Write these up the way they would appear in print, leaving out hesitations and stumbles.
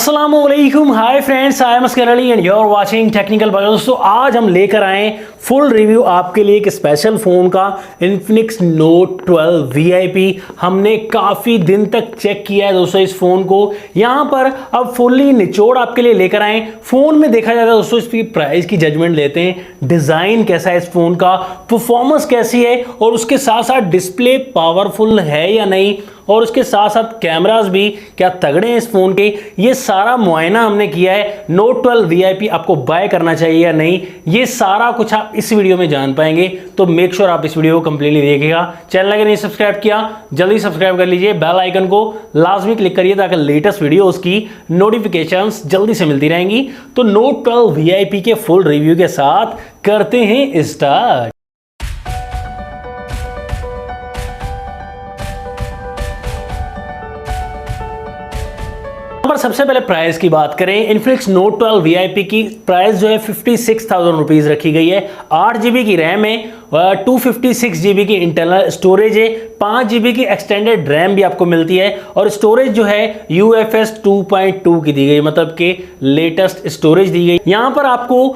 अस्सलामुअलैकुम, hi friends, I am Askar Ali and you are watching technical by. दोस्तों आज हम लेकर आए फुल रिव्यू आपके लिए एक स्पेशल फ़ोन का, इन्फिनिक्स नोट 12 वीआईपी। हमने काफ़ी दिन तक चेक किया है दोस्तों इस फ़ोन को, यहाँ पर अब फुल्ली निचोड़ आपके लिए लेकर आए। फ़ोन में देखा जाता है दोस्तों, इसकी प्राइस की जजमेंट लेते हैं, डिज़ाइन कैसा है इस फ़ोन का, परफॉर्मेंस कैसी है और उसके साथ साथ डिस्प्ले पावरफुल है या नहीं, और उसके साथ साथ कैमरास भी क्या तगड़े हैं इस फ़ोन के, ये सारा मुआयना हमने किया है। नोट 12 वीआईपी आपको बाय करना चाहिए या नहीं, ये सारा कुछ आप इस वीडियो में जान पाएंगे। तो मेक श्योर आप इस वीडियो को कंप्लीटली देखिएगा। चैनल अगर नहीं सब्सक्राइब किया जल्दी सब्सक्राइब कर लीजिए, बेल आइकन को लाजमी क्लिक करिए ताकि लेटेस्ट वीडियो उसकी नोटिफिकेशंस जल्दी से मिलती रहेंगी। तो नोट 12 वीआईपी के फुल रिव्यू के साथ करते हैं स्टार्ट। पर सबसे पहले प्राइस की बात करें, इन्फिनिक्स नोट 12 वीआईपी की प्राइस जो है 56,000 रुपीज़ रखी गई है। 8 GB की रैम है, 256 GB की इंटरनल स्टोरेज है, 5 GB की एक्सटेंडेड रैम भी आपको मिलती है और स्टोरेज जो है UFS 2.2 की दी गई, मतलब कि लेटेस्ट स्टोरेज दी गई। यहाँ पर आपको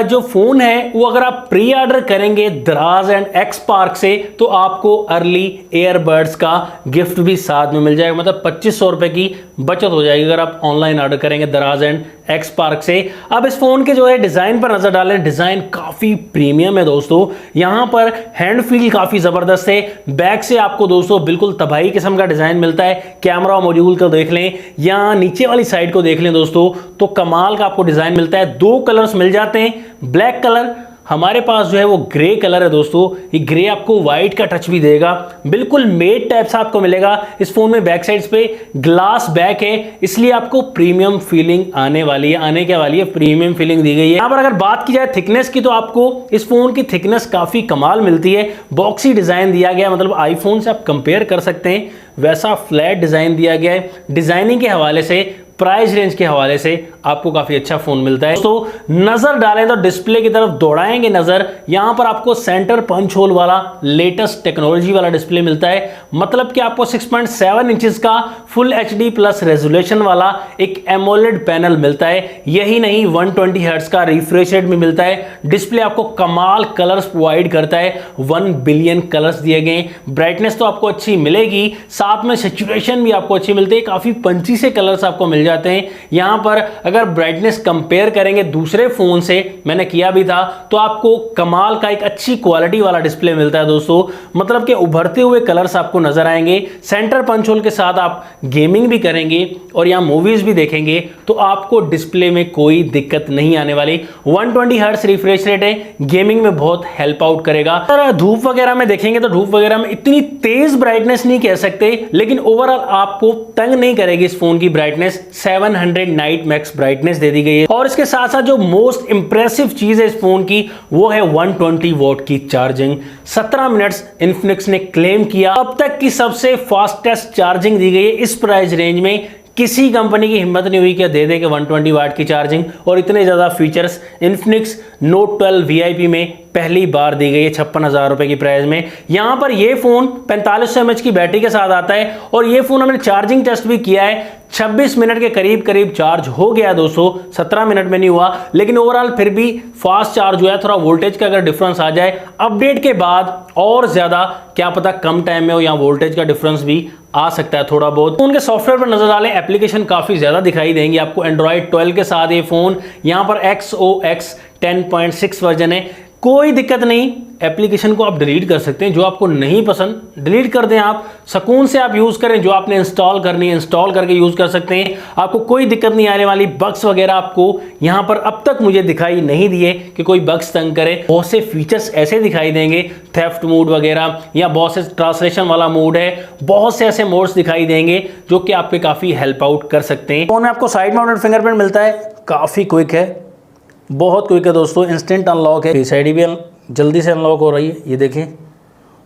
जो फ़ोन है वो अगर आप प्री ऑर्डर करेंगे दराज एंड एक्स पार्क से तो आपको अर्ली एयरबड्स का गिफ्ट भी साथ में मिल जाएगा, मतलब 2500 रुपये की बचत हो जाएगी अगर आप ऑनलाइन ऑर्डर करेंगे दराज एंड एक्स पार्क से। अब इस फोन के जो है डिजाइन पर नजर डालें, डिजाइन काफी प्रीमियम है दोस्तों। यहां पर हैंड फील काफी जबरदस्त है, बैक से आपको दोस्तों बिल्कुल तबाही किस्म का डिजाइन मिलता है। कैमरा मॉड्यूल को देख लें या नीचे वाली साइड को देख लें दोस्तों, तो कमाल का आपको डिजाइन मिलता है। 2 कलर्स मिल जाते हैं, ब्लैक कलर, हमारे पास जो है वो ग्रे कलर है दोस्तों। ये ग्रे आपको व्हाइट का टच भी देगा, बिल्कुल मेट टाइप से आपको मिलेगा। इस फोन में बैक साइड्स पे ग्लास बैक है, इसलिए आपको प्रीमियम फीलिंग आने क्या वाली है, प्रीमियम फीलिंग दी गई है। यहाँ पर अगर बात की जाए थिकनेस की तो आपको इस फोन की थिकनेस काफी कमाल मिलती है। बॉक्सी डिजाइन दिया गया, मतलब आईफोन से आप कंपेयर कर सकते हैं वैसा फ्लैट डिजाइन दिया गया है। डिजाइनिंग के हवाले से, प्राइस रेंज के हवाले से आपको काफी अच्छा फोन मिलता है। तो नजर डालें तो डिस्प्ले की तरफ दौड़ाएंगे नजर, यहां पर आपको सेंटर पंच होल वाला लेटेस्ट टेक्नोलॉजी वाला डिस्प्ले मिलता है, मतलब कि आपको 6.7 इंचेस का फुल HD प्लस रेजोल्यूशन वाला एक एमोलेड पैनल मिलता है। यही नहीं, 120 हर्ट्ज का रिफ्रेश रेट भी मिलता है। डिस्प्ले आपको कमाल कलर्स प्रोवाइड करता है, 1 बिलियन कलर्स दिए गए। ब्राइटनेस तो आपको अच्छी मिलेगी, साथ में सैचुरेशन भी आपको अच्छी मिलती है, काफी पंची से कलर्स आपको मिल जाते हैं। यहां पर अगर ब्राइटनेस कंपेयर करेंगे दूसरे फोन से, मैंने किया भी था, तो आपको कमाल का एक अच्छी क्वालिटी वाला डिस्प्ले मिलता है दोस्तों, मतलब कि उभरते हुए कलर्स आपको नजर आएंगे। सेंटर पंच होल के साथ आप गेमिंग भी करेंगे और यहां मूवीज भी देखेंगे तो आपको डिस्प्ले में कोई दिक्कत नहीं आने वाली। 120 हर्ट्ज रिफ्रेश रेट है, गेमिंग में बहुत हेल्प आउट करेगा। अगर धूप वगैरह में देखेंगे तो धूप वगैरह में इतनी तेज ब्राइटनेस नहीं कह सकते, लेकिन ओवरऑल आपको तंग नहीं करेगी इस फोन की ब्राइटनेस। 700 नाइट मैक्स ब्राइटनेस दे दी गई है और इसके साथ साथ जो मोस्ट इंप्रेसिव चीज है इस फोन की वो है 120 वॉट की चार्जिंग। 17 मिनट्स इन्फिनिक्स ने क्लेम किया, अब तक की सबसे फास्टेस्ट चार्जिंग दी गई है इस प्राइस रेंज में। किसी कंपनी की हिम्मत नहीं हुई कि दे दे के 120 वाट की चार्जिंग और इतने ज्यादा फीचर्स इन्फिनिक्स नोट 12 वीआईपी में पहली बार दी गई है 56,000 रुपए की प्राइस में। यहां पर यह फोन 4500 mAh की बैटरी के साथ आता है और यह फोन हमने चार्जिंग टेस्ट भी किया है, 26 मिनट के करीब चार्ज हो गया दोस्तों, 17 मिनट में नहीं हुआ, लेकिन ओवरऑल फिर भी फास्ट चार्ज हुआ है। थोड़ा वोल्टेज का अगर डिफरेंस आ जाए अपडेट के बाद और ज्यादा, क्या पता कम टाइम में हो, या वोल्टेज का डिफरेंस भी आ सकता है थोड़ा बहुत। उनके सॉफ्टवेयर पर नजर डालें, एप्लीकेशन काफी ज्यादा दिखाई देंगी आपको एंड्रॉइड 12 के साथ। ये फोन यहां पर XOS 10.6 वर्जन है, कोई दिक्कत नहीं, एप्लीकेशन को आप डिलीट कर सकते हैं, जो आपको नहीं पसंद डिलीट कर दें, आप सुकून से आप यूज करें, जो आपने इंस्टॉल करनी है इंस्टॉल करके यूज कर सकते हैं, आपको कोई दिक्कत नहीं आने वाली। बग्स वगैरह आपको यहां पर अब तक मुझे दिखाई नहीं दिए कि कोई बग्स तंग करे। बहुत से फीचर्स ऐसे दिखाई देंगे, थेफ्ट मोड वगैरह या बहुत से ट्रांसलेशन वाला मोड है, बहुत से ऐसे मोड्स दिखाई देंगे जो कि आपके काफी हेल्प आउट कर सकते हैं। फोन में आपको साइड माउंटेड फिंगरप्रिंट मिलता है, काफी क्विक है, बहुत क्विक है दोस्तों, इंस्टेंट अनलॉक है, फेस आईडी भी जल्दी से अनलॉक हो रही है, ये देखें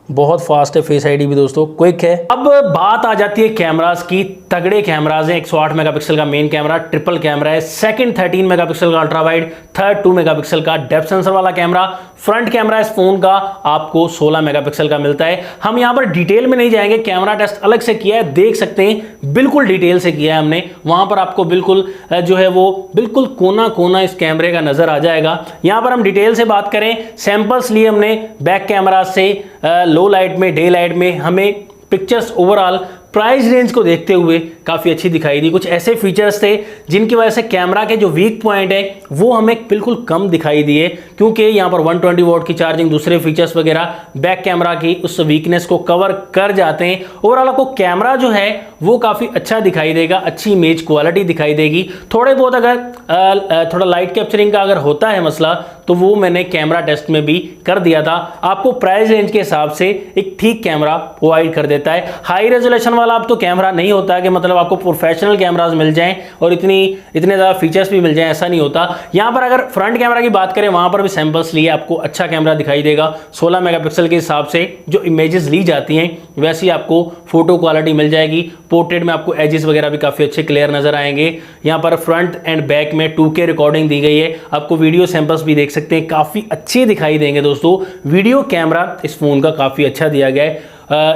बहुत फास्ट है, फेस आईडी भी दोस्तों क्विक है। अब बात आ जाती है कैमरास की, तगड़े कैमराज हैं। 108 मेगापिक्सल का मेन कैमरा, ट्रिपल कैमरा है, सेकंड 13 मेगापिक्सल का अल्ट्रा वाइड, थर्ड 2 मेगापिक्सल का डेप्थ सेंसर वाला कैमरा, फ्रंट कैमरा इस फोन का आपको 16 मेगापिक्सल का मिलता है। हम यहां पर डिटेल में नहीं जाएंगे, कैमरा टेस्ट अलग से किया है, देख सकते हैं बिल्कुल डिटेल से किया है हमने, वहां पर आपको बिल्कुल जो है वो बिल्कुल कोना कोना इस कैमरे का नजर आ जाएगा। यहां पर हम डिटेल से बात करें, सैंपल्स लिए हमने बैक कैमरा से, लो लाइट में, डे लाइट में, हमें पिक्चर्स ओवरऑल प्राइस रेंज को देखते हुए काफ़ी अच्छी दिखाई दी। कुछ ऐसे फीचर्स थे जिनकी वजह से कैमरा के जो वीक पॉइंट है वो हमें बिल्कुल कम दिखाई दिए, क्योंकि यहाँ पर 120 वॉट की चार्जिंग, दूसरे फीचर्स वगैरह बैक कैमरा की उस वीकनेस को कवर कर जाते हैं। ओवरऑल आपको कैमरा जो है वो काफ़ी अच्छा दिखाई देगा, अच्छी इमेज क्वालिटी दिखाई देगी। थोड़े बहुत अगर थोड़ा लाइट कैप्चरिंग का अगर होता है मसला तो वो मैंने कैमरा टेस्ट में भी कर दिया था। आपको प्राइस रेंज के हिसाब से एक ठीक कैमरा प्रोवाइड कर देता है। हाई रेजोल्यूशन वाला अब तो कैमरा नहीं होता कि मतलब आपको प्रोफेशनल कैमरास मिल जाएं और इतने ज़्यादा फीचर्स भी मिल जाएं, ऐसा नहीं होता। यहाँ पर अगर फ्रंट कैमरा की बात करें, वहाँ पर भी सैंपल्स लिए आपको अच्छा कैमरा दिखाई देगा। 16 मेगापिक्सल के हिसाब से जो इमेजेस ली जाती हैं वैसी आपको फोटो क्वालिटी मिल जाएगी। पोर्ट्रेट में आपको एजेस वगैरह भी काफ़ी अच्छे क्लियर नजर आएंगे। यहाँ पर फ्रंट एंड बैक में 2K रिकॉर्डिंग दी गई है। आपको वीडियो सैंपल्स भी देख सकते हैं, काफ़ी अच्छे दिखाई देंगे दोस्तों। वीडियो कैमरा इस फोन का काफ़ी अच्छा दिया गया है।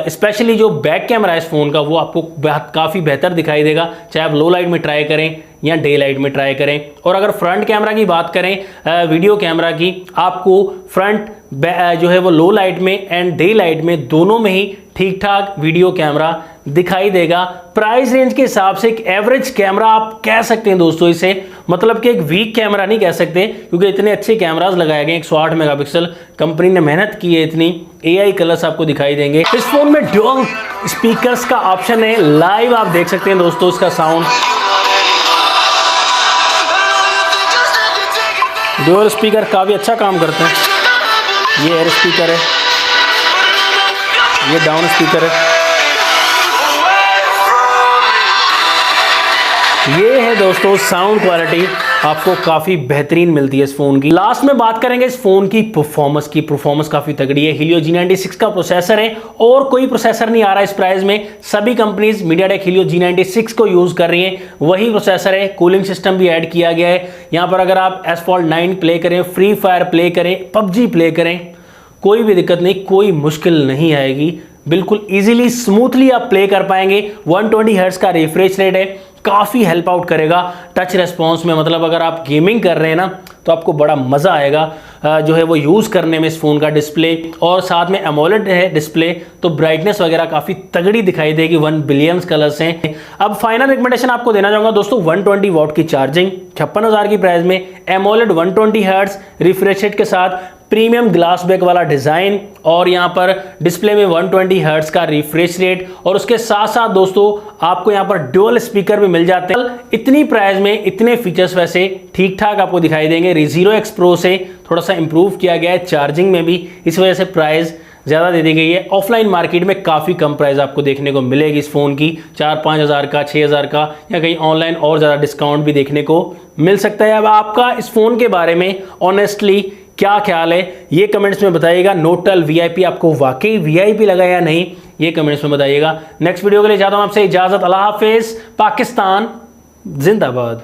स्पेशली जो बैक कैमरा है इस फोन का वो आपको काफ़ी बेहतर दिखाई देगा, चाहे आप लो लाइट में ट्राई करें या डे लाइट में ट्राई करें। और अगर फ्रंट कैमरा की बात करें, वीडियो कैमरा की, आपको फ्रंट जो है वो लो लाइट में एंड डे लाइट में दोनों में ही ठीक ठाक वीडियो कैमरा दिखाई देगा। प्राइस रेंज के हिसाब से एक एवरेज कैमरा आप कह सकते हैं दोस्तों इसे, मतलब कि एक वीक कैमरा नहीं कह सकते, क्योंकि इतने अच्छे कैमरास लगाए गए। 108 मेगापिक्सल, कंपनी ने मेहनत की है इतनी। AI कलर्स आपको दिखाई देंगे। इस फोन में ड्यूल स्पीकर्स का ऑप्शन है, लाइव आप देख सकते हैं दोस्तों इसका साउंड। ड्यूल स्पीकर काफ़ी अच्छा काम करते हैं। ये एयर स्पीकर है, ये डाउन स्पीकर है, ये है दोस्तों साउंड क्वालिटी आपको काफ़ी बेहतरीन मिलती है इस फ़ोन की। लास्ट में बात करेंगे इस फ़ोन की परफॉर्मेंस काफ़ी तगड़ी है। Helio G96 का प्रोसेसर है और कोई प्रोसेसर नहीं आ रहा इस प्राइस में। सभी कंपनीज MediaTek Helio G96 को यूज़ कर रही हैं, वही प्रोसेसर है। कूलिंग सिस्टम भी ऐड किया गया है। यहाँ पर अगर आप Asphalt 9 प्ले करें, फ्री फायर प्ले करें, PUBG प्ले करें, कोई भी दिक्कत नहीं, कोई मुश्किल नहीं आएगी। बिल्कुल इजीली स्मूथली आप प्ले कर पाएंगे। 120 हर्ट्ज का रिफ्रेश रेट है, काफ़ी हेल्प आउट करेगा टच रेस्पॉन्स में। मतलब अगर आप गेमिंग कर रहे हैं ना तो आपको बड़ा मज़ा आएगा जो है वो यूज़ करने में इस फ़ोन का डिस्प्ले। और साथ में एमोलेड है डिस्प्ले, तो ब्राइटनेस वगैरह काफ़ी तगड़ी दिखाई देगी। 1 बिलियन कलर्स हैं। अब फाइनल रिकमेंडेशन आपको देना चाहूँगा दोस्तों, 120 वॉट की चार्जिंग 56,000 की प्राइस में, एमोलेड 120 हर्ट्ज रिफ्रेश रेट के साथ, प्रीमियम ग्लास बैक वाला डिज़ाइन, और यहाँ पर डिस्प्ले में 120 हर्ट्ज का रिफ्रेश रेट, और उसके साथ साथ दोस्तों आपको यहाँ पर ड्यूल स्पीकर भी मिल जाते हैं। इतनी प्राइस में इतने फीचर्स वैसे ठीक ठाक आपको दिखाई देंगे। Rezero X Pro से थोड़ा सा इंप्रूव किया गया है चार्जिंग में भी, इस वजह से प्राइस ज़्यादा दे दी गई है। ऑफलाइन मार्केट में काफ़ी कम प्राइस आपको देखने को मिलेगी इस फ़ोन की, 4-5 हज़ार का, 6 हज़ार का, या कहीं ऑनलाइन और ज़्यादा डिस्काउंट भी देखने को मिल सकता है। अब आपका इस फ़ोन के बारे में ऑनेस्टली क्या ख्याल है ये कमेंट्स में बताइएगा। Note 12 VIP आपको वाकई VIP लगा या नहीं, ये कमेंट्स में बताइएगा। नेक्स्ट वीडियो के लिए चाहता हूँ आपसे इजाज़त। अल्लाह हाफिज़। पाकिस्तान जिंदाबाद।